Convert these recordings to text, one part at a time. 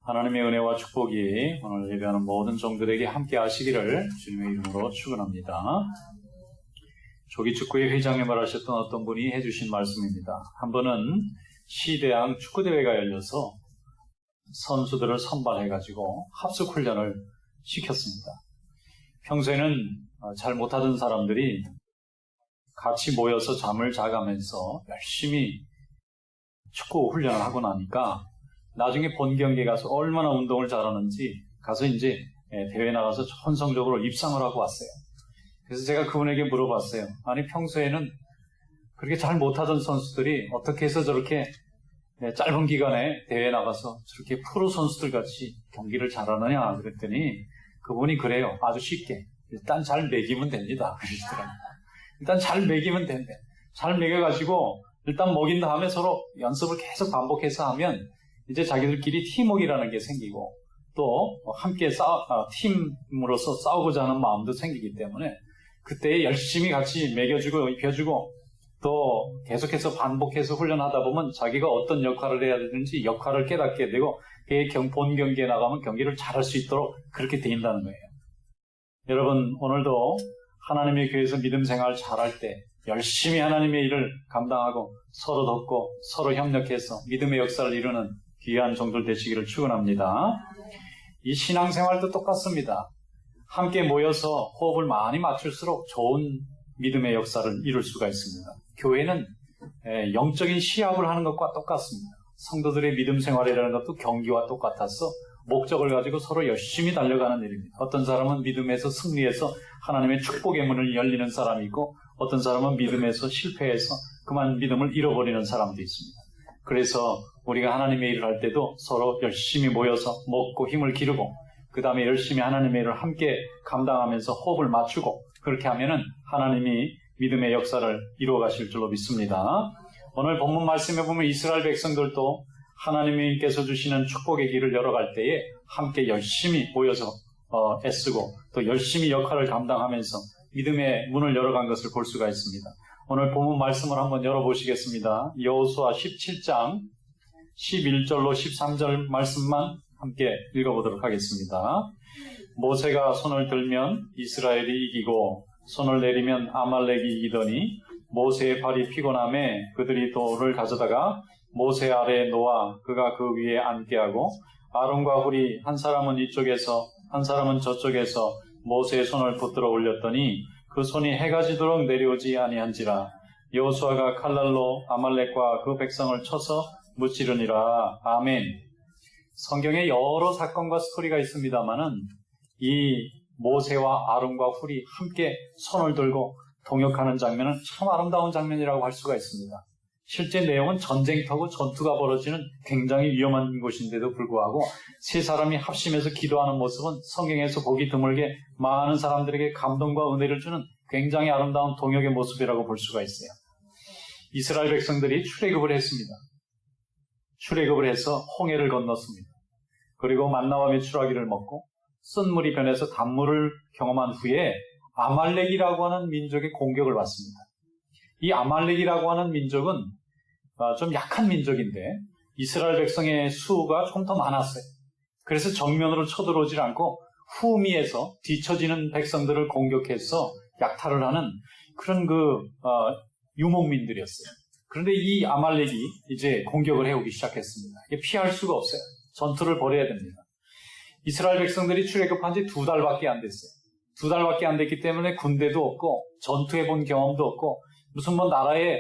하나님의 은혜와 축복이 오늘 예배하는 모든 종들에게 함께 하시기를 주님의 이름으로 축원합니다. 조기 축구의 회장님을 하셨던 어떤 분이 해주신 말씀입니다. 한 번은 시대항 축구대회가 열려서 선수들을 선발해가지고 합숙훈련을 시켰습니다. 평소에는 잘 못하던 사람들이 같이 모여서 잠을 자가면서 열심히 축구 훈련을 하고 나니까 나중에 본 경기에 가서 얼마나 운동을 잘하는지 가서 이제 대회 나가서 혼성적으로 입상을 하고 왔어요. 그래서 제가 그분에게 물어봤어요. 아니 평소에는 그렇게 잘 못하던 선수들이 어떻게 해서 저렇게 짧은 기간에 대회에 나가서 저렇게 프로 선수들 같이 경기를 잘하느냐 그랬더니 그분이 그래요. 아주 쉽게 일단 잘 먹이면 됩니다. 그러시더라고요. 일단 잘 먹이면 된대. 잘 먹여가지고 일단 먹인 다음에 서로 연습을 계속 반복해서 하면 이제 자기들끼리 팀워크라는 게 생기고 또 함께 팀으로서 싸우고자 하는 마음도 생기기 때문에 그때 열심히 같이 먹여주고 입혀주고 또 계속해서 반복해서 훈련하다 보면 자기가 어떤 역할을 해야 되는지 역할을 깨닫게 되고 본 경기에 나가면 경기를 잘할 수 있도록 그렇게 돼 있다는 거예요. 여러분 오늘도 하나님의 교회에서 믿음 생활을 잘할 때 열심히 하나님의 일을 감당하고 서로 돕고 서로 협력해서 믿음의 역사를 이루는 귀한 종들 되시기를 축원합니다. 이 신앙생활도 똑같습니다. 함께 모여서 호흡을 많이 맞출수록 좋은 믿음의 역사를 이룰 수가 있습니다. 교회는 영적인 시합을 하는 것과 똑같습니다. 성도들의 믿음 생활이라는 것도 경기와 똑같아서 목적을 가지고 서로 열심히 달려가는 일입니다. 어떤 사람은 믿음에서 승리해서 하나님의 축복의 문을 열리는 사람이 있고 어떤 사람은 믿음에서 실패해서 그만 믿음을 잃어버리는 사람도 있습니다. 그래서 우리가 하나님의 일을 할 때도 서로 열심히 모여서 먹고 힘을 기르고 그 다음에 열심히 하나님의 일을 함께 감당하면서 호흡을 맞추고 그렇게 하면은 하나님이 믿음의 역사를 이루어 가실 줄로 믿습니다. 오늘 본문 말씀에 보면 이스라엘 백성들도 하나님께서 주시는 축복의 길을 열어갈 때에 함께 열심히 모여서 애쓰고 또 열심히 역할을 감당하면서 믿음의 문을 열어간 것을 볼 수가 있습니다. 오늘 본문 말씀을 한번 열어보시겠습니다. 여호수아 17장 11절로 13절 말씀만 함께 읽어보도록 하겠습니다. 모세가 손을 들면 이스라엘이 이기고 손을 내리면 아말렉이 이기더니 모세의 발이 피곤함에 그들이 돌을 가져다가 모세 아래에 놓아 그가 그 위에 앉게 하고 아론과 훌이 한 사람은 이쪽에서 한 사람은 저쪽에서 모세의 손을 붙들어 올렸더니 그 손이 해가 지도록 내려오지 아니한지라. 여호수아가 칼날로 아말렉과 그 백성을 쳐서 무찌르니라. 아멘. 성경에 여러 사건과 스토리가 있습니다만은 이 모세와 아론과 훌이 함께 손을 들고 동역하는 장면은 참 아름다운 장면이라고 할 수가 있습니다. 실제 내용은 전쟁터고 전투가 벌어지는 굉장히 위험한 곳인데도 불구하고 세 사람이 합심해서 기도하는 모습은 성경에서 보기 드물게 많은 사람들에게 감동과 은혜를 주는 굉장히 아름다운 동역의 모습이라고 볼 수가 있어요. 이스라엘 백성들이 출애굽을 했습니다. 출애굽을 해서 홍해를 건넜습니다. 그리고 만나와 메추라기를 먹고 쓴물이 변해서 단물을 경험한 후에 아말렉이라고 하는 민족의 공격을 받습니다. 이 아말렉이라고 하는 민족은 좀 약한 민족인데 이스라엘 백성의 수가 좀 더 많았어요. 그래서 정면으로 쳐들어오질 않고 후미에서 뒤처지는 백성들을 공격해서 약탈을 하는 그런 유목민들이었어요. 그런데 이 아말렉이 이제 공격을 해오기 시작했습니다. 이게 피할 수가 없어요. 전투를 벌여야 됩니다. 이스라엘 백성들이 출애굽한 지 2달밖에 안 됐어요. 2달밖에 안 됐기 때문에 군대도 없고 전투해본 경험도 없고 무슨 나라에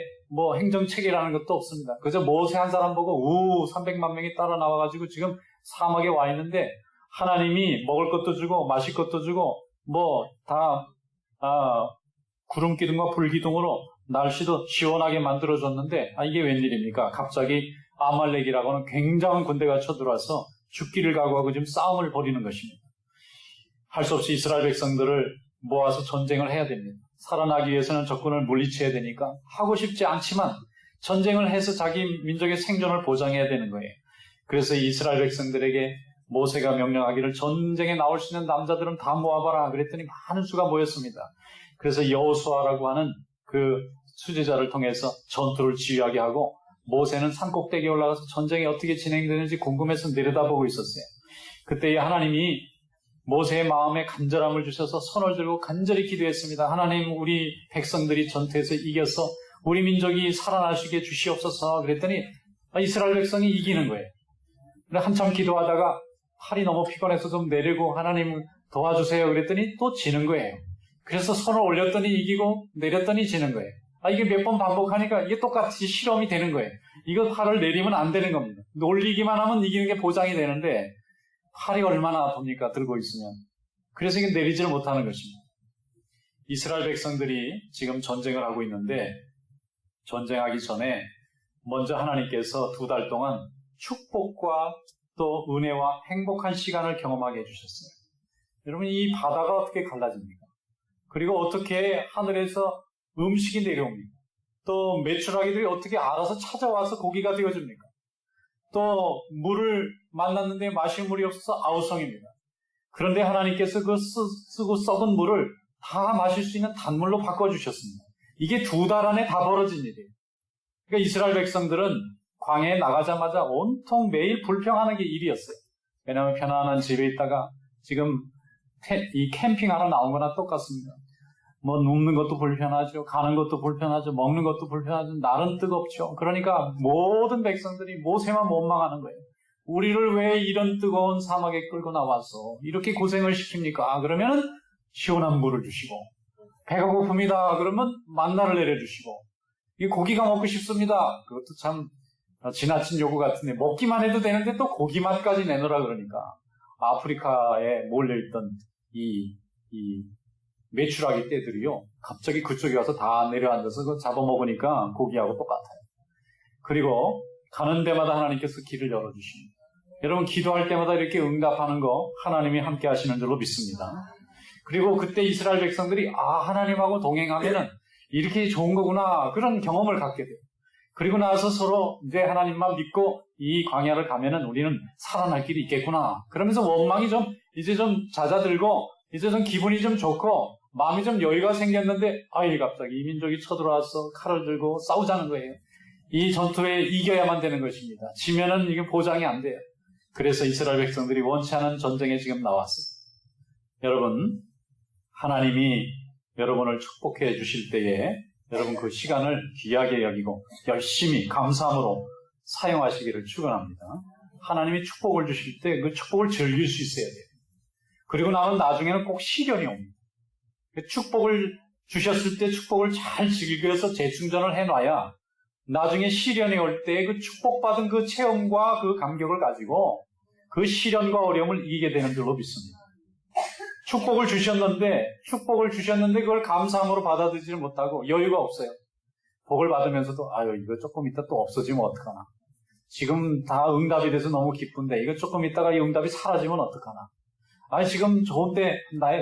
행정체계라는 것도 없습니다. 그저 모세 한 사람 보고 300만 명이 따라 나와가지고 지금 사막에 와 있는데 하나님이 먹을 것도 주고 마실 것도 주고 구름 기둥과 불 기둥으로 날씨도 시원하게 만들어줬는데 이게 웬일입니까? 갑자기 아말렉이라고 하는 굉장한 군대가 쳐들어와서 죽기를 각오하고 지금 싸움을 벌이는 것입니다. 할 수 없이 이스라엘 백성들을 모아서 전쟁을 해야 됩니다. 살아나기 위해서는 적군을 물리쳐야 되니까 하고 싶지 않지만 전쟁을 해서 자기 민족의 생존을 보장해야 되는 거예요. 그래서 이스라엘 백성들에게 모세가 명령하기를 전쟁에 나올 수 있는 남자들은 다 모아봐라 그랬더니 많은 수가 모였습니다. 그래서 여호수아라고 하는 그 수제자를 통해서 전투를 지휘하게 하고 모세는 산꼭대기에 올라가서 전쟁이 어떻게 진행되는지 궁금해서 내려다보고 있었어요. 그때 하나님이 모세의 마음에 간절함을 주셔서 손을 들고 간절히 기도했습니다. 하나님, 우리 백성들이 전투에서 이겨서 우리 민족이 살아날 수 있게 주시옵소서. 그랬더니 이스라엘 백성이 이기는 거예요. 근데 한참 기도하다가 팔이 너무 피곤해서 좀 내리고 하나님 도와주세요. 그랬더니 또 지는 거예요. 그래서 손을 올렸더니 이기고 내렸더니 지는 거예요. 이게 몇 번 반복하니까 이게 똑같이 실험이 되는 거예요. 이거 팔을 내리면 안 되는 겁니다. 놀리기만 하면 이기는 게 보장이 되는데 팔이 얼마나 아픕니까? 들고 있으면. 그래서 이게 내리지를 못하는 것입니다. 이스라엘 백성들이 지금 전쟁을 하고 있는데 전쟁하기 전에 먼저 하나님께서 2달 동안 축복과 또 은혜와 행복한 시간을 경험하게 해주셨어요. 여러분, 이 바다가 어떻게 갈라집니까? 그리고 어떻게 하늘에서 음식이 내려옵니까? 또 메추라기들이 어떻게 알아서 찾아와서 고기가 되어줍니까? 또 물을 만났는데 마실 물이 없어서 아우성입니다. 그런데 하나님께서 그 쓰고 썩은 물을 다 마실 수 있는 단물로 바꿔주셨습니다. 이게 2달 안에 다 벌어진 일이에요. 그러니까 이스라엘 백성들은 광야에 나가자마자 온통 매일 불평하는 게 일이었어요. 왜냐하면 편안한 집에 있다가 지금 이 캠핑하러 나온 거나 똑같습니다. 뭐 눕는 것도 불편하죠. 가는 것도 불편하죠. 먹는 것도 불편하죠. 날은 뜨겁죠. 그러니까 모든 백성들이 모세만 원망하는 거예요. 우리를 왜 이런 뜨거운 사막에 끌고 나와서 이렇게 고생을 시킵니까? 그러면은 시원한 물을 주시고, 배가 고픕니다. 그러면 만나를 내려주시고, 이 고기가 먹고 싶습니다. 그것도 참 지나친 요구 같은데 먹기만 해도 되는데 또 고기 맛까지 내놓으라 그러니까 아프리카에 몰려있던 이 메추라기 떼들이요, 갑자기 그쪽에 와서 다 내려앉아서 그거 잡아먹으니까 고기하고 똑같아요. 그리고 가는 데마다 하나님께서 길을 열어주십니다. 여러분, 기도할 때마다 이렇게 응답하는 거 하나님이 함께 하시는 줄로 믿습니다. 그리고 그때 이스라엘 백성들이 하나님하고 동행하면은 이렇게 좋은 거구나, 그런 경험을 갖게 돼요. 그리고 나서 서로 이제 하나님만 믿고 이 광야를 가면은 우리는 살아날 길이 있겠구나, 그러면서 원망이 이제 좀 잦아들고 이제 좀 기분이 좀 좋고 마음이 좀 여유가 생겼는데 갑자기 이 민족이 쳐들어와서 칼을 들고 싸우자는 거예요. 이 전투에 이겨야만 되는 것입니다. 지면은 이게 보장이 안 돼요. 그래서 이스라엘 백성들이 원치 않은 전쟁에 지금 나왔어요. 여러분, 하나님이 여러분을 축복해 주실 때에 여러분 그 시간을 귀하게 여기고 열심히 감사함으로 사용하시기를 축원합니다. 하나님이 축복을 주실 때 그 축복을 즐길 수 있어야 돼요. 그리고 나면 나중에는 꼭 시련이 옵니다. 축복을 주셨을 때 축복을 잘 즐겨서 재충전을 해놔야 나중에 시련이 올 때 그 축복받은 그 체험과 그 감격을 가지고 그 시련과 어려움을 이기게 되는 줄로 믿습니다. 축복을 주셨는데 그걸 감사함으로 받아들이지 못하고 여유가 없어요. 복을 받으면서도 이거 조금 있다 또 없어지면 어떡하나. 지금 다 응답이 돼서 너무 기쁜데 이거 조금 있다가 이 응답이 사라지면 어떡하나. 지금 좋은데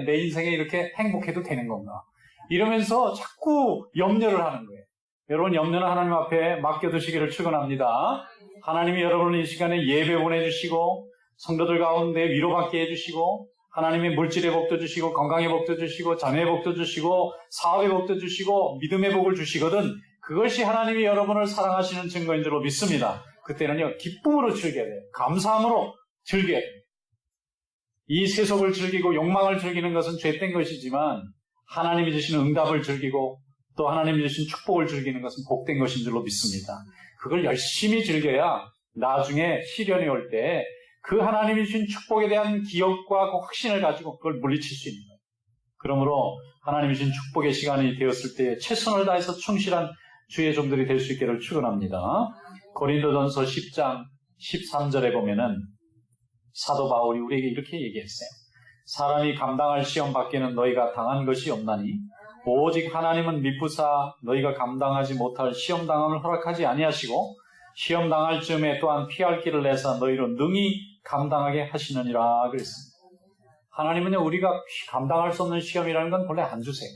내 인생에 이렇게 행복해도 되는 건가. 이러면서 자꾸 염려를 하는 거예요. 여러분, 염려는 하나님 앞에 맡겨두시기를 축원합니다. 하나님이 여러분을 이 시간에 예배 보내주시고 성도들 가운데 위로받게 해주시고 하나님의 물질의 복도 주시고 건강의 복도 주시고 자녀의 복도 주시고 사업의 복도 주시고 믿음의 복을 주시거든 그것이 하나님이 여러분을 사랑하시는 증거인 줄로 믿습니다. 그때는요, 기쁨으로 즐겨야 돼요. 감사함으로 즐겨야 돼요. 이 세속을 즐기고 욕망을 즐기는 것은 죄된 것이지만 하나님이 주시는 응답을 즐기고 또 하나님이 주신 축복을 즐기는 것은 복된 것인 줄로 믿습니다. 그걸 열심히 즐겨야 나중에 시련이 올 때 그 하나님이 주신 축복에 대한 기억과 그 확신을 가지고 그걸 물리칠 수 있는 거예요. 그러므로 하나님이 주신 축복의 시간이 되었을 때 최선을 다해서 충실한 주의 종들이 될 수 있기를 축원합니다. 고린도전서 10장 13절에 보면은 사도 바울이 우리에게 이렇게 얘기했어요. 사람이 감당할 시험 밖에는 너희가 당한 것이 없나니 오직 하나님은 미쁘사 너희가 감당하지 못할 시험 당함을 허락하지 아니하시고 시험 당할 즈음에 또한 피할 길을 내사 너희로 능히 감당하게 하시느니라 그랬습니다. 하나님은요, 우리가 감당할 수 없는 시험이라는 건 본래 안 주세요.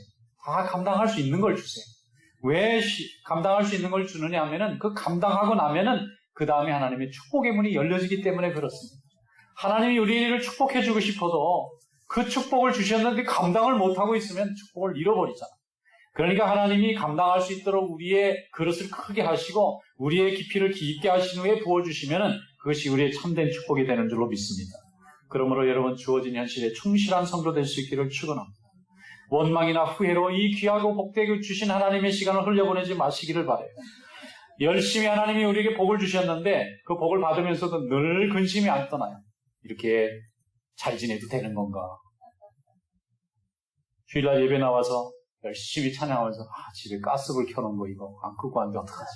다 감당할 수 있는 걸 주세요. 왜 감당할 수 있는 걸 주느냐 하면은 그 감당하고 나면은 그 다음에 하나님의 축복의 문이 열려지기 때문에 그렇습니다. 하나님이 우리를 축복해 주고 싶어도 그 축복을 주셨는데 감당을 못하고 있으면 축복을 잃어버리잖아. 그러니까 하나님이 감당할 수 있도록 우리의 그릇을 크게 하시고 우리의 깊이를 깊게 하신 후에 부어주시면 그것이 우리의 참된 축복이 되는 줄로 믿습니다. 그러므로 여러분 주어진 현실에 충실한 성도 될 수 있기를 축원합니다. 원망이나 후회로 이 귀하고 복되게 주신 하나님의 시간을 흘려보내지 마시기를 바라요. 열심히 하나님이 우리에게 복을 주셨는데 그 복을 받으면서도 늘 근심이 안 떠나요. 이렇게 잘 지내도 되는 건가? 주일날 예배 나와서 열심히 찬양하면서 집에 가스불 켜놓은 거 이거 안 끄고 왔는데 어떡하지?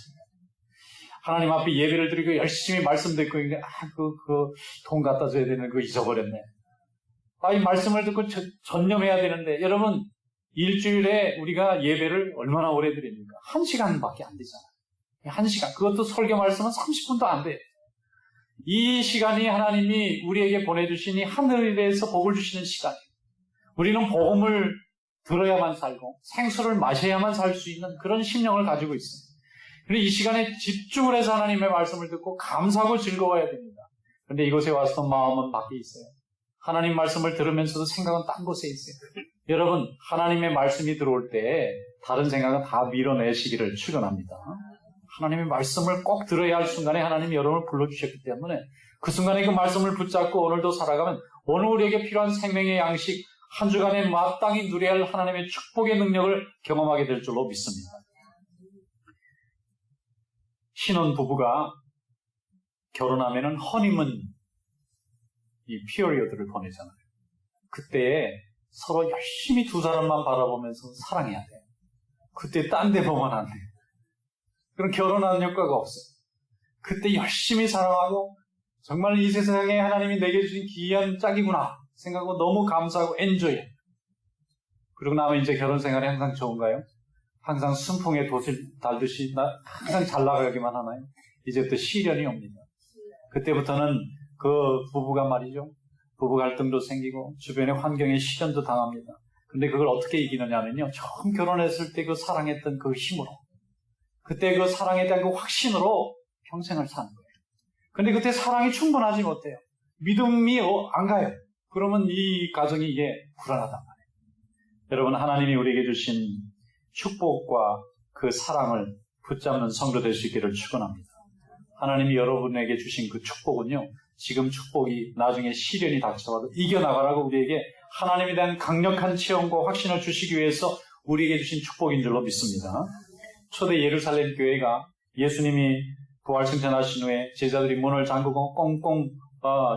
하나님 앞에 예배를 드리고 열심히 말씀 듣고 있는데 돈 갖다 줘야 되는 거 잊어버렸네. 이 말씀을 듣고 전념해야 되는데 여러분 일주일에 우리가 예배를 얼마나 오래 드립니까? 1시간밖에 안 되잖아요. 1시간. 그것도 설교 말씀은 30분도 안 돼요. 이 시간이 하나님이 우리에게 보내주신 이 하늘에서 복을 주시는 시간이에요. 우리는 복음을 들어야만 살고 생수를 마셔야만 살 수 있는 그런 심령을 가지고 있어요. 그런데 이 시간에 집중을 해서 하나님의 말씀을 듣고 감사하고 즐거워야 됩니다. 그런데 이곳에 와서 마음은 밖에 있어요. 하나님 말씀을 들으면서도 생각은 딴 곳에 있어요. 여러분 하나님의 말씀이 들어올 때 다른 생각은 다 밀어내시기를 축원합니다. 하나님의 말씀을 꼭 들어야 할 순간에 하나님이 여러분을 불러주셨기 때문에 그 순간에 그 말씀을 붙잡고 오늘도 살아가면 오늘 우리에게 필요한 생명의 양식 한 주간에 마땅히 누려야 할 하나님의 축복의 능력을 경험하게 될 줄로 믿습니다. 신혼 부부가 결혼하면은 허니문 이 피어리어드를 보내잖아요. 그때 서로 열심히 두 사람만 바라보면서 사랑해야 돼요. 그때 딴 데 보면 안 돼요. 그럼 결혼하는 효과가 없어요. 그때 열심히 사랑하고 정말 이 세상에 하나님이 내게 주신 귀한 짝이구나 생각하고 너무 감사하고 엔조이. 그리고 나면 이제 결혼 생활이 항상 좋은가요? 항상 순풍에 돛을 달듯이 항상 잘 나가기만 하나요? 이제부터 시련이 옵니다. 그때부터는 그 부부가 말이죠. 부부 갈등도 생기고 주변의 환경에 시련도 당합니다. 근데 그걸 어떻게 이기느냐면요. 처음 결혼했을 때 그 사랑했던 그 힘으로 그때 그 사랑에 대한 그 확신으로 평생을 사는 거예요. 근데 그때 사랑이 충분하지 못해요. 믿음이 안 가요. 그러면 이 가정이 이게 불안하단 말이에요. 여러분 하나님이 우리에게 주신 축복과 그 사랑을 붙잡는 성도 될 수 있기를 축원합니다. 하나님이 여러분에게 주신 그 축복은요. 지금 축복이 나중에 시련이 닥쳐와도 이겨나가라고 우리에게 하나님에 대한 강력한 체험과 확신을 주시기 위해서 우리에게 주신 축복인 줄로 믿습니다. 초대 예루살렘 교회가 예수님이 부활승천하신 후에 제자들이 문을 잠그고 꽁꽁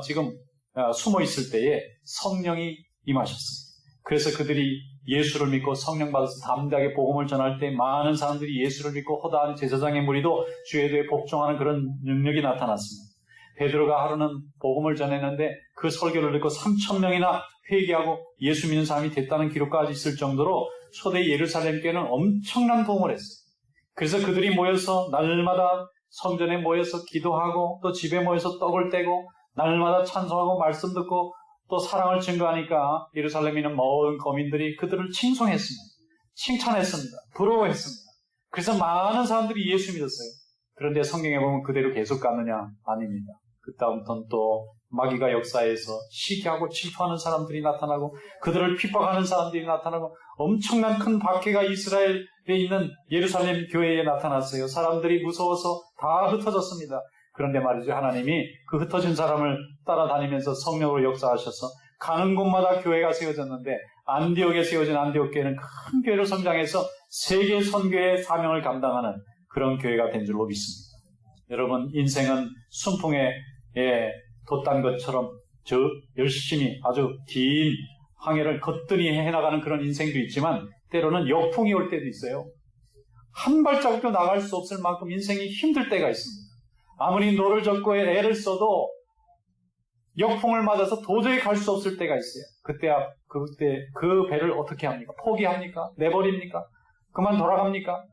지금 숨어 있을 때에 성령이 임하셨습니다. 그래서 그들이 예수를 믿고 성령 받아서 담대하게 복음을 전할 때 많은 사람들이 예수를 믿고 허다한 제사장의 무리도 주에 대해 복종하는 그런 능력이 나타났습니다. 베드로가 하루는 복음을 전했는데 그 설교를 듣고 3,000명이나 회개하고 예수 믿는 사람이 됐다는 기록까지 있을 정도로 초대 예루살렘 교회는 엄청난 도움을 했어요. 그래서 그들이 모여서 날마다 성전에 모여서 기도하고 또 집에 모여서 떡을 떼고 날마다 찬송하고 말씀 듣고 또 사랑을 증거하니까 예루살렘에 있는 모든 거민들이 그들을 칭송했습니다. 칭찬했습니다. 부러워했습니다. 그래서 많은 사람들이 예수 믿었어요. 그런데 성경에 보면 그대로 계속 갔느냐? 아닙니다. 그 다음부터는 또 마귀가 역사에서 시기하고 질투하는 사람들이 나타나고 그들을 핍박하는 사람들이 나타나고 엄청난 큰 박해가 이스라엘에 있는 예루살렘 교회에 나타났어요. 사람들이 무서워서 다 흩어졌습니다. 그런데 말이죠. 하나님이 그 흩어진 사람을 따라다니면서 성령으로 역사하셔서 가는 곳마다 교회가 세워졌는데 안디옥에 세워진 안디옥 교회는 큰 교회로 성장해서 세계 선교의 사명을 감당하는 그런 교회가 된 줄로 믿습니다. 여러분 인생은 순풍에 돛단 것처럼 열심히 아주 긴 항해를 거뜬히 해나가는 그런 인생도 있지만 때로는 역풍이 올 때도 있어요. 한 발자국도 나갈 수 없을 만큼 인생이 힘들 때가 있습니다. 아무리 노를 젓고 애를 써도 역풍을 맞아서 도저히 갈 수 없을 때가 있어요. 그때 그 배를 어떻게 합니까? 포기합니까? 내버립니까? 그만 돌아갑니까?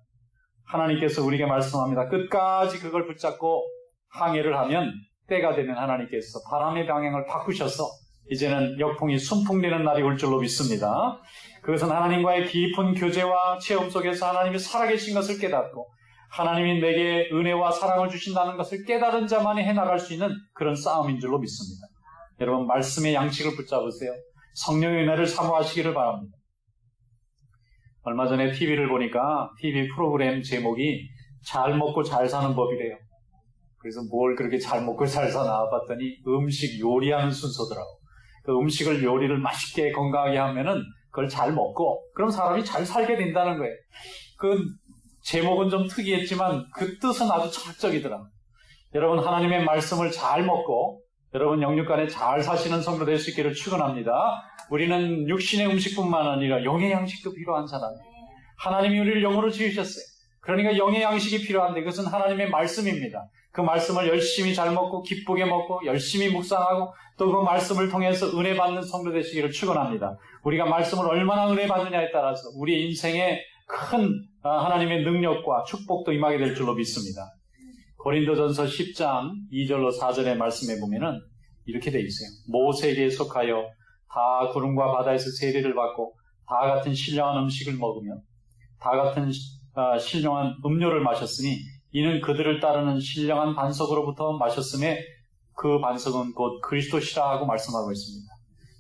하나님께서 우리에게 말씀합니다. 끝까지 그걸 붙잡고 항해를 하면 때가 되면 하나님께서 바람의 방향을 바꾸셔서 이제는 역풍이 순풍되는 날이 올 줄로 믿습니다. 그것은 하나님과의 깊은 교제와 체험 속에서 하나님이 살아계신 것을 깨닫고 하나님이 내게 은혜와 사랑을 주신다는 것을 깨달은 자만이 해나갈 수 있는 그런 싸움인 줄로 믿습니다. 여러분 말씀의 양식을 붙잡으세요. 성령의 은혜를 사모하시기를 바랍니다. 얼마 전에 TV를 보니까 TV 프로그램 제목이 잘 먹고 잘 사는 법이래요. 그래서 뭘 그렇게 잘 먹고 잘 사나 봤더니 음식 요리하는 순서더라고. 그 음식을 요리를 맛있게 건강하게 하면은 그걸 잘 먹고 그럼 사람이 잘 살게 된다는 거예요. 그 제목은 좀 특이했지만 그 뜻은 아주 철저이더라고요. 여러분 하나님의 말씀을 잘 먹고 여러분 영육간에 잘 사시는 성도 될 수 있기를 축원합니다. 우리는 육신의 음식뿐만 아니라 영의 양식도 필요한 사람이에요. 하나님이 우리를 영으로 지으셨어요. 그러니까 영의 양식이 필요한데 그것은 하나님의 말씀입니다. 그 말씀을 열심히 잘 먹고 기쁘게 먹고 열심히 묵상하고 또 그 말씀을 통해서 은혜 받는 성도 되시기를 축원합니다. 우리가 말씀을 얼마나 은혜 받느냐에 따라서 우리의 인생에 큰 하나님의 능력과 축복도 임하게 될 줄로 믿습니다. 고린도전서 10장 2절로 4절의 말씀에 보면은 이렇게 돼 있어요. 모세에게 속하여 다 구름과 바다에서 세례를 받고 다 같은 신령한 음식을 먹으며 다 같은 신령한 음료를 마셨으니 이는 그들을 따르는 신령한 반석으로부터 마셨음에 그 반석은 곧 그리스도시라 하고 말씀하고 있습니다.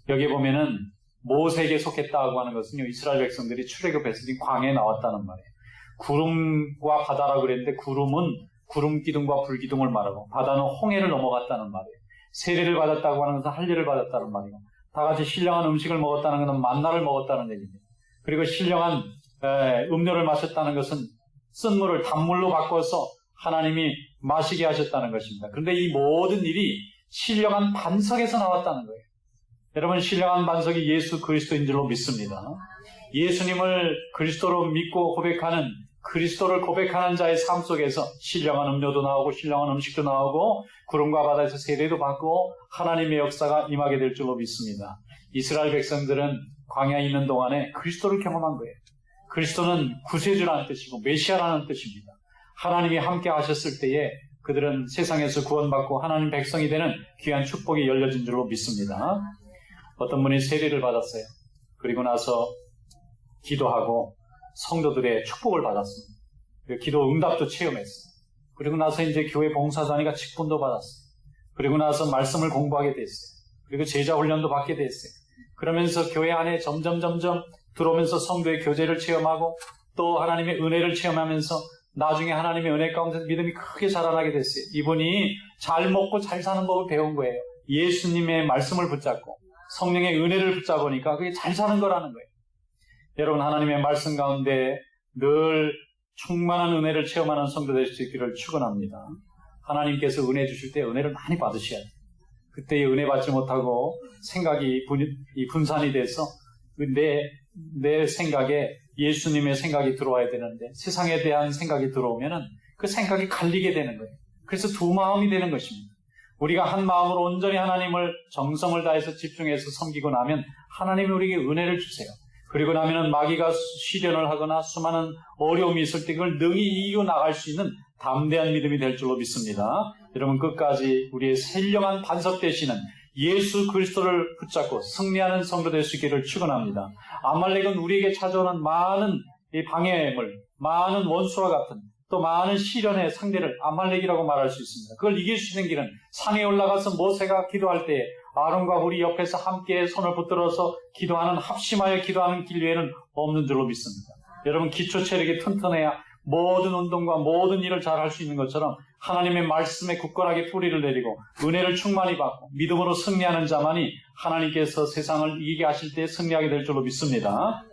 여기에 보면은 모세에게 속했다고 하는 것은요, 이스라엘 백성들이 출애굽했을 때 광야에 나왔다는 말이에요. 구름과 바다라고 그랬는데 구름은 구름 기둥과 불 기둥을 말하고 바다는 홍해를 넘어갔다는 말이에요. 세례를 받았다고 하는 것은 할례를 받았다는 말이고 다 같이 신령한 음식을 먹었다는 것은 만나를 먹었다는 얘기입니다. 그리고 신령한 음료를 마셨다는 것은 쓴 물을 단물로 바꿔서 하나님이 마시게 하셨다는 것입니다. 그런데 이 모든 일이 신령한 반석에서 나왔다는 거예요. 여러분 신령한 반석이 예수 그리스도인 줄로 믿습니다. 예수님을 그리스도로 믿고 고백하는 그리스도를 고백하는 자의 삶 속에서 신령한 음료도 나오고 신령한 음식도 나오고 구름과 바다에서 세례도 받고 하나님의 역사가 임하게 될 줄로 믿습니다. 이스라엘 백성들은 광야에 있는 동안에 그리스도를 경험한 거예요. 그리스도는 구세주라는 뜻이고 메시아라는 뜻입니다. 하나님이 함께 하셨을 때에 그들은 세상에서 구원받고 하나님 백성이 되는 귀한 축복이 열려진 줄로 믿습니다. 어떤 분이 세례를 받았어요. 그리고 나서 기도하고 성도들의 축복을 받았습니다. 기도 응답도 체험했어요. 그리고 나서 이제 교회 봉사자니까 직분도 받았어요. 그리고 나서 말씀을 공부하게 됐어요. 그리고 제자 훈련도 받게 됐어요. 그러면서 교회 안에 점점 들어오면서 성도의 교제를 체험하고 또 하나님의 은혜를 체험하면서 나중에 하나님의 은혜 가운데서 믿음이 크게 자라나게 됐어요. 이분이 잘 먹고 잘 사는 법을 배운 거예요. 예수님의 말씀을 붙잡고 성령의 은혜를 붙잡으니까 그게 잘 사는 거라는 거예요. 여러분 하나님의 말씀 가운데 늘 충만한 은혜를 체험하는 성도 될 수 있기를 축원합니다. 하나님께서 은혜 주실 때 은혜를 많이 받으셔야 돼요. 그때 은혜 받지 못하고 생각이 분산이 돼서 내 생각에 예수님의 생각이 들어와야 되는데 세상에 대한 생각이 들어오면은 그 생각이 갈리게 되는 거예요. 그래서 두 마음이 되는 것입니다. 우리가 한 마음으로 온전히 하나님을 정성을 다해서 집중해서 섬기고 나면 하나님이 우리에게 은혜를 주세요. 그리고 나면은 마귀가 시련을 하거나 수많은 어려움이 있을 때 그걸 능히 이기고 나갈 수 있는 담대한 믿음이 될 줄로 믿습니다. 여러분 끝까지 우리의 신령한 반석 되시는 예수 그리스도를 붙잡고 승리하는 성도 될 수 있기를 축원합니다. 아말렉은 우리에게 찾아오는 많은 이 방해물, 많은 원수와 같은 또 많은 시련의 상대를 아말렉이라고 말할 수 있습니다. 그걸 이길 수 있는 길은 산에 올라가서 모세가 기도할 때 아론과 우리 옆에서 함께 손을 붙들어서 기도하는 합심하여 기도하는 길 외에는 없는 줄로 믿습니다. 여러분 기초 체력이 튼튼해야 모든 운동과 모든 일을 잘 할 수 있는 것처럼 하나님의 말씀에 굳건하게 뿌리를 내리고 은혜를 충만히 받고 믿음으로 승리하는 자만이 하나님께서 세상을 이기게 하실 때 승리하게 될 줄로 믿습니다.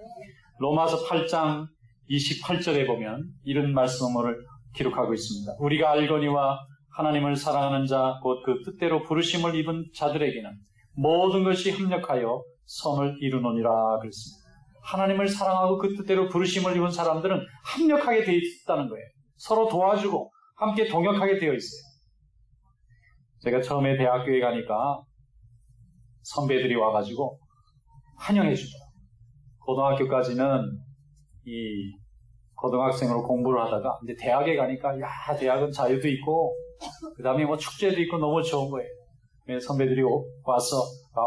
로마서 8장 28절에 보면 이런 말씀을 기록하고 있습니다. 우리가 알거니와 하나님을 사랑하는 자 곧 그 뜻대로 부르심을 입은 자들에게는 모든 것이 협력하여 선을 이루노니라 그랬습니다. 하나님을 사랑하고 그 뜻대로 부르심을 입은 사람들은 합력하게 되어 있다는 거예요. 서로 도와주고 함께 동역하게 되어 있어요. 제가 처음에 대학교에 가니까 선배들이 와가지고 환영해 주더라고요. 고등학교까지는 이 고등학생으로 공부를 하다가 이제 대학에 가니까 대학은 자유도 있고 그 다음에 뭐 축제도 있고 너무 좋은 거예요. 선배들이 와서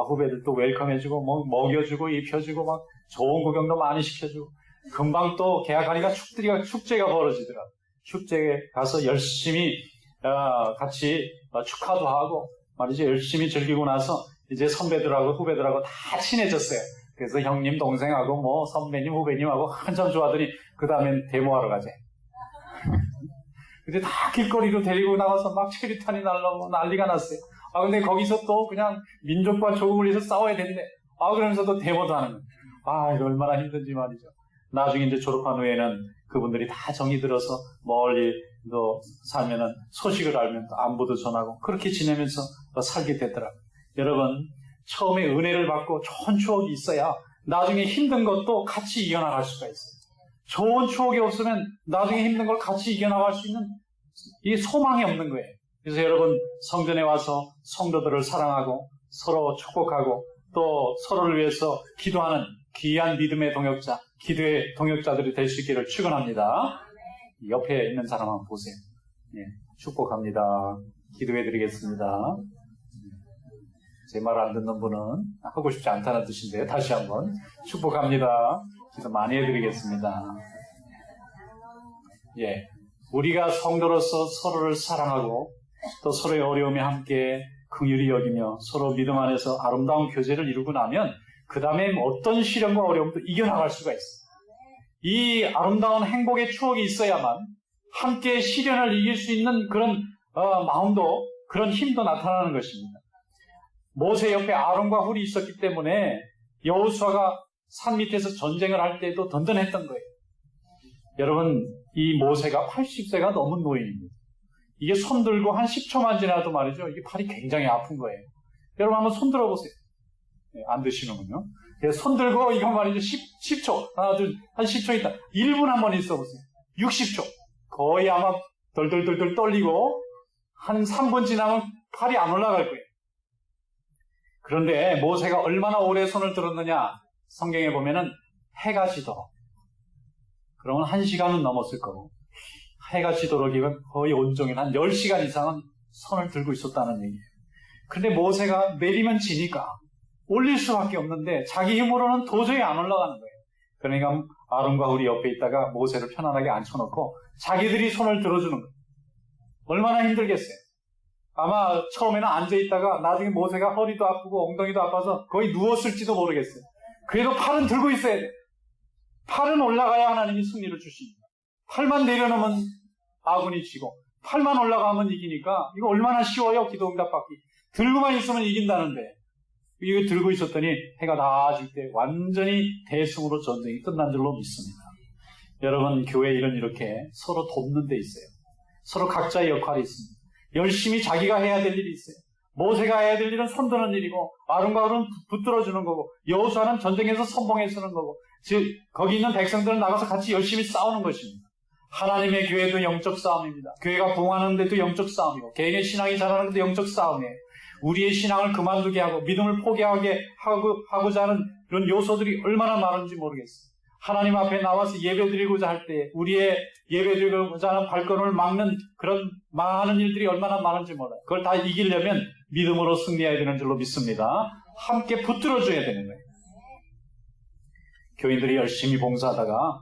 후배들 또 웰컴해주고 먹여주고 입혀주고 막 좋은 구경도 많이 시켜주고 금방 또 개학하니까 축제가 벌어지더라고요. 축제에 가서 열심히 같이 축하도 하고 말이죠. 열심히 즐기고 나서 이제 선배들하고 후배들하고 다 친해졌어요. 그래서 형님, 동생하고 뭐 선배님, 후배님하고 한참 좋아하더니 그 다음엔 데모하러 가재. 근데 다 길거리로 데리고 나가서 막 체류탄이 날라오고 난리가 났어요. 근데 거기서 또 그냥 민족과 조국을 위해서 싸워야 된대. 그러면서도 데모도 하는 거예요. 이거 얼마나 힘든지 말이죠. 나중에 이제 졸업한 후에는 그분들이 다 정이 들어서 멀리 또 살면은 소식을 알면 또 안부도 전하고 그렇게 지내면서 살게 되더라고요. 여러분, 처음에 은혜를 받고 좋은 추억이 있어야 나중에 힘든 것도 같이 이겨나갈 수가 있어요. 좋은 추억이 없으면 나중에 힘든 걸 같이 이겨나갈 수 있는 이 소망이 없는 거예요. 그래서 여러분, 성전에 와서 성도들을 사랑하고 서로 축복하고 또 서로를 위해서 기도하는 귀한 믿음의 동역자, 기도의 동역자들이 될 수 있기를 축원합니다. 옆에 있는 사람 한번 보세요. 축복합니다. 기도해 드리겠습니다. 제 말 안 듣는 분은 하고 싶지 않다는 뜻인데 다시 한번 축복합니다. 기도 많이 해드리겠습니다. 우리가 성도로서 서로를 사랑하고 또 서로의 어려움에 함께 긍휼히 여기며 서로 믿음 안에서 아름다운 교제를 이루고 나면 그 다음에 어떤 시련과 어려움도 이겨나갈 수가 있어요. 이 아름다운 행복의 추억이 있어야만 함께 시련을 이길 수 있는 그런 마음도, 그런 힘도 나타나는 것입니다. 모세 옆에 아론과 훌이 있었기 때문에 여호수아가 산 밑에서 전쟁을 할 때도 든든했던 거예요. 여러분, 이 모세가 80세가 넘은 노인입니다. 이게 손 들고 한 10초만 지나도 말이죠, 이게 팔이 굉장히 아픈 거예요. 여러분 한번 손 들어보세요. 안 드시는군요. 손 들고 이거 말이죠, 10초, 하나, 둘, 한 10초 있다. 1분 한번 있어보세요. 60초. 거의 아마 덜덜덜덜 떨리고 한 3분 지나면 팔이 안 올라갈 거예요. 그런데 모세가 얼마나 오래 손을 들었느냐, 성경에 보면은 해가 지도록. 그러면 1시간은 넘었을 거고, 해가 지도록이면 거의 온종일 한 10시간 이상은 손을 들고 있었다는 얘기예요. 근데 모세가 내리면 지니까 올릴 수밖에 없는데 자기 힘으로는 도저히 안 올라가는 거예요. 그러니까 아론과 훌이 옆에 있다가 모세를 편안하게 앉혀놓고 자기들이 손을 들어주는 거예요. 얼마나 힘들겠어요. 아마 처음에는 앉아있다가 나중에 모세가 허리도 아프고 엉덩이도 아파서 거의 누웠을지도 모르겠어요. 그래도 팔은 들고 있어야 돼요. 팔은 올라가야 하나님이 승리를 주십니다. 팔만 내려놓으면 아군이 지고 팔만 올라가면 이기니까 이거 얼마나 쉬워요, 기도응답 받기. 들고만 있으면 이긴다는데 이거 들고 있었더니 해가 나아질 때 완전히 대승으로 전쟁이 끝난 줄로 믿습니다. 여러분, 교회 일은 이렇게 서로 돕는 데 있어요. 서로 각자의 역할이 있습니다. 열심히 자기가 해야 될 일이 있어요. 모세가 해야 될 일은 손드는 일이고 아론과 훌은 붙들어주는 거고 여호수아는 전쟁에서 선봉에 서는 거고 즉 거기 있는 백성들은 나가서 같이 열심히 싸우는 것입니다. 하나님의 교회도 영적 싸움입니다. 교회가 부흥하는 데도 영적 싸움이고 개인의 신앙이 자라는 데도 영적 싸움이에요. 우리의 신앙을 그만두게 하고 믿음을 포기하게 하고자 하는 이런 요소들이 얼마나 많은지 모르겠어요. 하나님 앞에 나와서 예배드리고자 할 때 우리의 예배드리고자 하는 발걸음을 막는 그런 망하는 일들이 얼마나 많은지 몰라요. 그걸 다 이기려면 믿음으로 승리해야 되는 줄로 믿습니다. 함께 붙들어줘야 되는 거예요. 교인들이 열심히 봉사하다가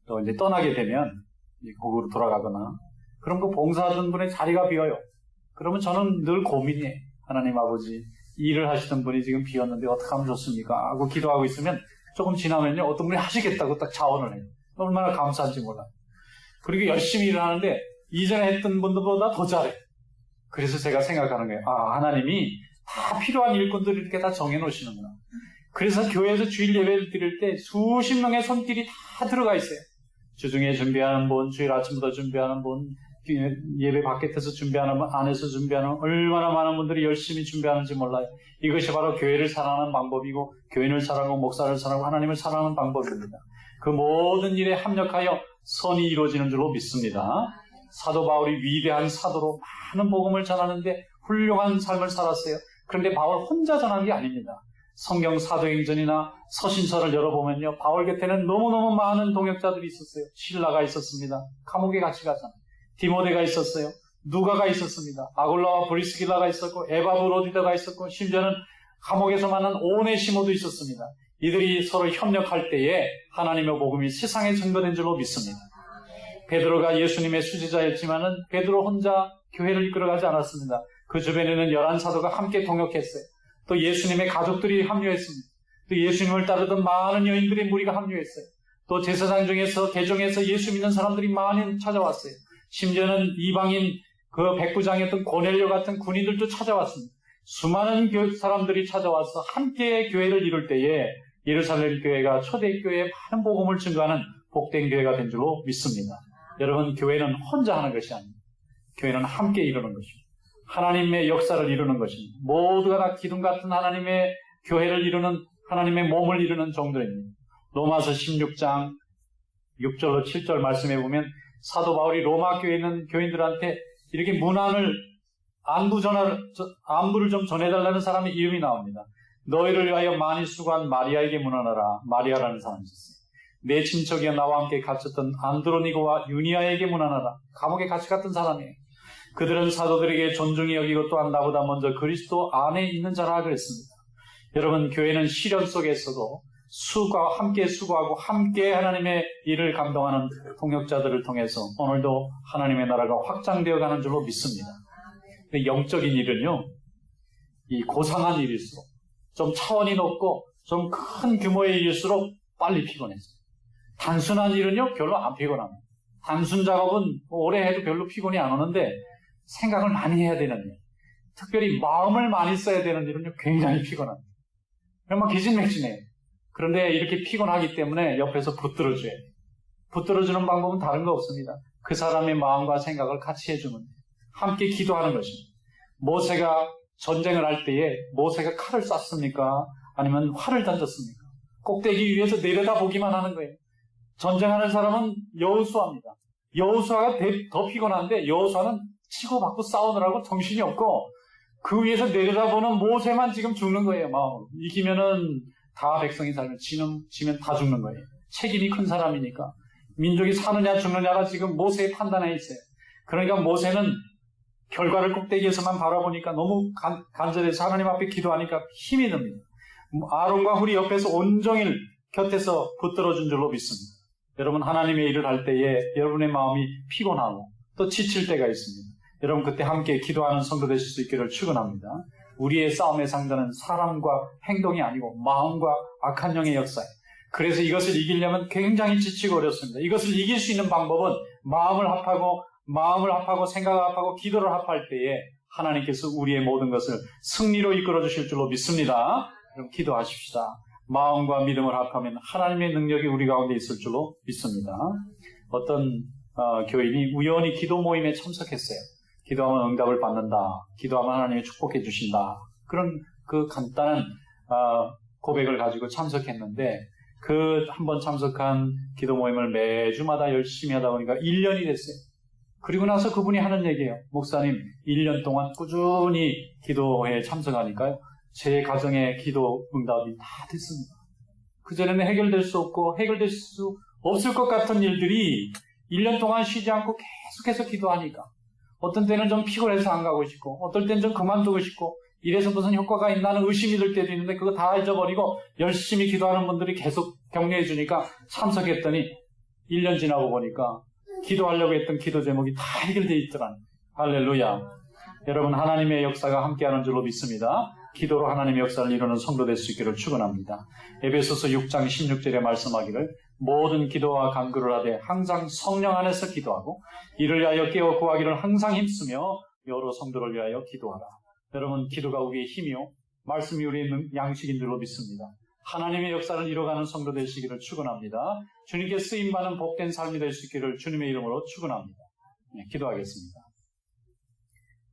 또 이제 떠나게 되면 고국으로 돌아가거나 그럼 그 봉사하던 분의 자리가 비어요. 그러면 저는 늘 고민이에요. 하나님 아버지, 일을 하시던 분이 지금 비었는데 어떻게 하면 좋습니까? 하고 기도하고 있으면 조금 지나면요, 어떤 분이 하시겠다고 딱 자원을 해요. 얼마나 감사한지 몰라요. 그리고 열심히 일을 하는데 이전에 했던 분들보다 더 잘해. 그래서 제가 생각하는 거예요. 하나님이 다 필요한 일꾼들을 이렇게 다 정해놓으시는구나. 그래서 교회에서 주일 예배를 드릴 때 수십 명의 손길이 다 들어가 있어요. 주중에 준비하는 분, 주일 아침부터 준비하는 분, 예배 밖에서 준비하는 분, 안에서 준비하는 분, 얼마나 많은 분들이 열심히 준비하는지 몰라요. 이것이 바로 교회를 사랑하는 방법이고 교인을 사랑하고 목사를 사랑하고 하나님을 사랑하는 방법입니다. 그 모든 일에 합력하여 선이 이루어지는 줄로 믿습니다. 사도 바울이 위대한 사도로 많은 복음을 전하는데 훌륭한 삶을 살았어요. 그런데 바울 혼자 전한 게 아닙니다. 성경 사도행전이나 서신서를 열어보면요, 바울 곁에는 너무너무 많은 동역자들이 있었어요. 실라가 있었습니다. 감옥에 같이 가잖아요. 디모데가 있었어요. 누가가 있었습니다. 아골라와 브리스길라가 있었고 에바브로디더가 있었고 심지어는 감옥에서 만난 오네시모도 있었습니다. 이들이 서로 협력할 때에 하나님의 복음이 세상에 전거된 줄로 믿습니다. 베드로가 예수님의 수제자였지만은 베드로 혼자 교회를 이끌어가지 않았습니다. 그 주변에는 11 사도가 함께 동역했어요. 또 예수님의 가족들이 합류했습니다. 또 예수님을 따르던 많은 여인들의 무리가 합류했어요. 또 제사장 중에서 개종해서 예수 믿는 사람들이 많이 찾아왔어요. 심지어는 이방인 그 백부장이었던 고넬료 같은 군인들도 찾아왔습니다. 수많은 사람들이 찾아와서 함께 교회를 이룰 때에 예루살렘 교회가 초대교회에 많은 복음을 증거하는 복된 교회가 된 줄로 믿습니다. 여러분, 교회는 혼자 하는 것이 아닙니다. 교회는 함께 이루는 것입니다. 하나님의 역사를 이루는 것입니다. 모두가 다 기둥 같은 하나님의 교회를 이루는, 하나님의 몸을 이루는 종들입니다. 로마서 16장 6절로 7절 말씀해 보면 사도 바울이 로마 교회에 있는 교인들한테 이렇게 문안을 안부를 좀 전해달라는 사람의 이름이 나옵니다. 너희를 위하여 많이 수고한 마리아에게 문안하라. 마리아라는 사람이 있었어요. 내 친척이여 나와 함께 갇혔던 안드로니고와 유니아에게 문안하라. 감옥에 같이 갔던 사람이에요. 그들은 사도들에게 존중히 여기고 또한 나보다 먼저 그리스도 안에 있는 자라 그랬습니다. 여러분, 교회는 시련 속에서도 함께 수고하고 함께 하나님의 일을 감당하는 동역자들을 통해서 오늘도 하나님의 나라가 확장되어 가는 줄로 믿습니다. 근데 영적인 일은요, 이 고상한 일일수록, 좀 차원이 높고 좀 큰 규모의 일일수록 빨리 피곤해져요. 단순한 일은요, 별로 안 피곤합니다. 단순 작업은 오래 해도 별로 피곤이 안 오는데 생각을 많이 해야 되는 일, 특별히 마음을 많이 써야 되는 일은요, 굉장히 피곤합니다. 정말 기진맥진해요. 그런데 이렇게 피곤하기 때문에 옆에서 붙들어줘야 돼요. 붙들어주는 방법은 다른 거 없습니다. 그 사람의 마음과 생각을 같이 해주면 돼요. 함께 기도하는 것입니다. 모세가 전쟁을 할 때에 모세가 칼을 쐈습니까? 아니면 활을 던졌습니까? 꼭대기 위에서 내려다보기만 하는 거예요. 전쟁하는 사람은 여호수아입니다. 여호수아가 더 피곤한데 여호수아는 치고받고 싸우느라고 정신이 없고 그 위에서 내려다보는 모세만 지금 죽는 거예요. 마음으로. 이기면은 다 백성이 살면 지면 다 죽는 거예요. 책임이 큰 사람이니까. 민족이 사느냐 죽느냐가 지금 모세의 판단에 있어요. 그러니까 모세는 결과를 꼭대기에서만 바라보니까 너무 간절해서 하나님 앞에 기도하니까 힘이 듭니다. 아론과 훌이 옆에서 온종일 곁에서 붙들어준 줄로 믿습니다. 여러분, 하나님의 일을 할 때에 여러분의 마음이 피곤하고 또 지칠 때가 있습니다. 여러분, 그때 함께 기도하는 성도 되실 수 있기를 축원합니다. 우리의 싸움의 상대는 사람과 행동이 아니고 마음과 악한 영의 역사예요. 그래서 이것을 이기려면 굉장히 지치고 어렵습니다. 이것을 이길 수 있는 방법은 마음을 합하고 생각을 합하고 기도를 합할 때에 하나님께서 우리의 모든 것을 승리로 이끌어 주실 줄로 믿습니다. 그럼 기도하십시다. 마음과 믿음을 합하면 하나님의 능력이 우리 가운데 있을 줄로 믿습니다. 어떤 교인이 우연히 기도 모임에 참석했어요. 기도하면 응답을 받는다. 기도하면 하나님이 축복해 주신다. 그런 그 간단한 고백을 가지고 참석했는데 그 한번 참석한 기도 모임을 매주마다 열심히 하다 보니까 1년이 됐어요. 그리고 나서 그분이 하는 얘기예요. 목사님, 1년 동안 꾸준히 기도회에 참석하니까요. 제 가정의 기도 응답이 다 됐습니다. 그전에는 해결될 수 없고 해결될 수 없을 것 같은 일들이 1년 동안 쉬지 않고 계속해서 기도하니까 어떤 때는 좀 피곤해서 안 가고 싶고 어떨 때는 좀 그만두고 싶고 이래서 무슨 효과가 있나는 의심이 들 때도 있는데 그거 다 잊어버리고 열심히 기도하는 분들이 계속 격려해 주니까 참석했더니 1년 지나고 보니까 기도하려고 했던 기도 제목이 다 해결되어 있더라고요. 할렐루야. 여러분, 하나님의 역사가 함께하는 줄로 믿습니다. 기도로 하나님의 역사를 이루는 성도 될 수 있기를 축원합니다. 에베소서 6장 16절에 말씀하기를 모든 기도와 간구를 하되 항상 성령 안에서 기도하고 이를 위하여 깨어 구하기를 항상 힘쓰며 여러 성도를 위하여 기도하라. 여러분, 기도가 우리의 힘이요 말씀이 우리의 양식인 줄로 믿습니다. 하나님의 역사를 이뤄가는 성도 되시기를 축원합니다. 주님께 쓰임받는 복된 삶이 될 수 있기를 주님의 이름으로 축원합니다. 기도하겠습니다.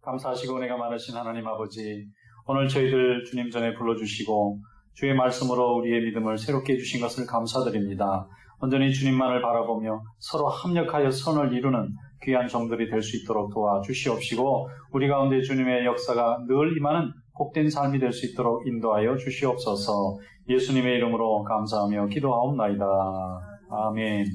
감사하시고 은혜가 많으신 하나님 아버지, 오늘 저희들 주님 전에 불러주시고 주의 말씀으로 우리의 믿음을 새롭게 해주신 것을 감사드립니다. 온전히 주님만을 바라보며 서로 합력하여 선을 이루는 귀한 종들이 될 수 있도록 도와주시옵시고 우리 가운데 주님의 역사가 늘 임하는 복된 삶이 될 수 있도록 인도하여 주시옵소서. 예수님의 이름으로 감사하며 기도하옵나이다. 아멘.